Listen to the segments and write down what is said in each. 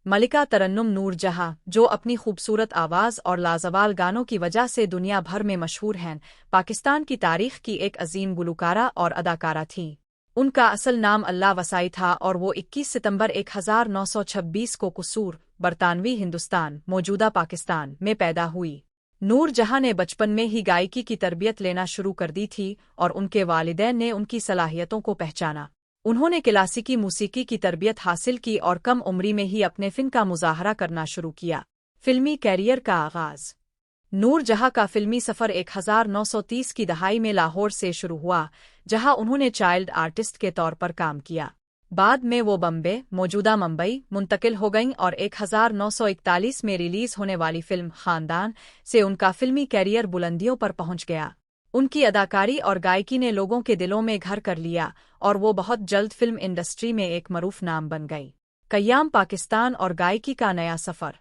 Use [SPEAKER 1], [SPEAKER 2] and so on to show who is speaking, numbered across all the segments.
[SPEAKER 1] मलिका तरन्नुम नूर जहां, जो अपनी खूबसूरत आवाज़ और लाजवाल गानों की वजह से दुनिया भर में मशहूर हैं, पाकिस्तान की तारीख की एक अजीम गुलकारा और अदाकारा थीं। उनका असल नाम अल्लाह वसाई था और वो 21 सितंबर 1926 को कसूर, बरतानवी हिंदुस्तान, मौजूदा पाकिस्तान में पैदा हुई। नूर जहां ने बचपन में ही गायकी की तरबियत लेना शुरू कर दी थी और उनके वालिदैन ने उनकी सलाहियतों को पहचाना। उन्होंने क्लासिकी मूसीकी की तरबियत हासिल की और कम उम्री में ही अपने फ़िन का मुज़ाहरा करना शुरू किया। फिल्मी कैरियर का आगाज़। नूर जहां का फिल्मी सफ़र 1930 की दहाई में लाहौर से शुरू हुआ, जहां उन्होंने चाइल्ड आर्टिस्ट के तौर पर काम किया। बाद में वो बम्बे, मौजूदा मुंबई, मुंतकिल हो गईं और 1941 में रिलीज़ होने वाली फ़िल्म ख़ानदान से उनका फिल्मी कैरियर बुलंदियों पर पहुंच गया। उनकी अदाकारी और गायकी ने लोगों के दिलों में घर कर लिया और वो बहुत जल्द फिल्म इंडस्ट्री में एक मरूफ नाम बन गई। कयाम पाकिस्तान और गायकी का नया सफ़र।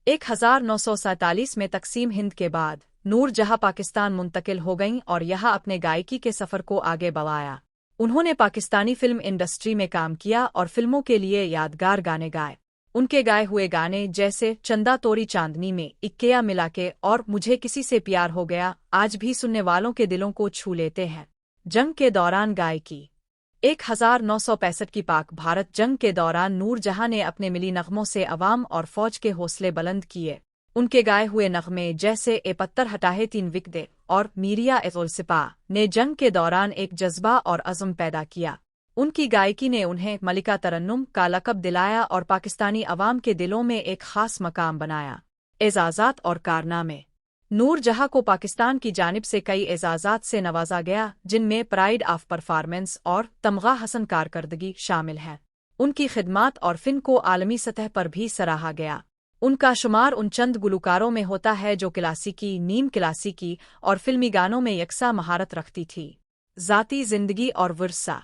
[SPEAKER 1] 1947 में तकसीम हिंद के बाद नूर जहां पाकिस्तान मुंतकिल हो गईं और यहाँ अपने गायकी के सफ़र को आगे बढ़ाया। उन्होंने पाकिस्तानी फिल्म इंडस्ट्री में काम किया और फिल्मों के लिए यादगार गाने गाए। उनके गाए हुए गाने जैसे चंदा तोरी चांदनी में, इक्किया मिला के और मुझे किसी से प्यार हो गया आज भी सुनने वालों के दिलों को छू लेते हैं। जंग के दौरान गायकी। 1965 की पाक भारत जंग के दौरान नूर जहां ने अपने मिली नग़मों से अवाम और फ़ौज के हौसले बुलंद किए। उनके गाए हुए नग़मे जैसे ए पत्थर हटाहे तीन विकदे और मीरिया एज़ुल सिपाह ने जंग के दौरान एक जज्बा और अज़्म पैदा किया। उनकी गायकी ने उन्हें मलिका तरन्नुम का लक़ब दिलाया और पाकिस्तानी अवाम के दिलों में एक ख़ास मकाम बनाया। एज़ाज़ात और कारनामे। नूर जहां को पाकिस्तान की जानिब से कई एज़ाज़ात से नवाजा गया, जिनमें प्राइड ऑफ परफॉर्मेंस और तमगा हसन कारकर्दगी शामिल है। उनकी खिदमात और फ़िन को आलमी सतह पर भी सराहा गया। उनका शुमार उन चंद गुलकारों में होता है जो क्लासिकी, नीम क्लासिकी और फिल्मी गानों में यकसा महारत रखती थी। ज़ाती ज़िंदगी और विरसा।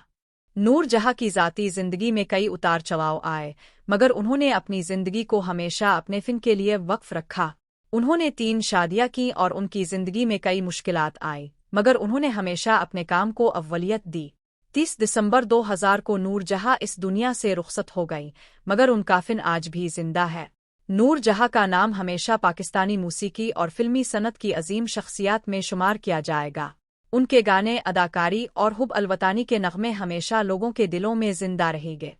[SPEAKER 1] नूर जहां की ज़ाती ज़िंदगी में कई उतार चढ़ाव आए, मगर उन्होंने अपनी ज़िंदगी को हमेशा अपने फ़िन के लिए वक्फ रखा। उन्होंने 3 शादियां की और उनकी ज़िंदगी में कई मुश्किलात आई, मगर उन्होंने हमेशा अपने काम को अव्वलियत दी। 30 दिसंबर 2000 को नूर जहां इस दुनिया से रुखसत हो गई, मगर उनका फ़िन आज भी जिंदा है। नूर जहां का नाम हमेशा पाकिस्तानी मूसीकी और फिल्मी सनत की अजीम शख्सियात में शुमार किया जाएगा। उनके गाने, अदाकारी और हुब अलवतानी के नग़मे हमेशा लोगों के दिलों में जिंदा रहेंगे।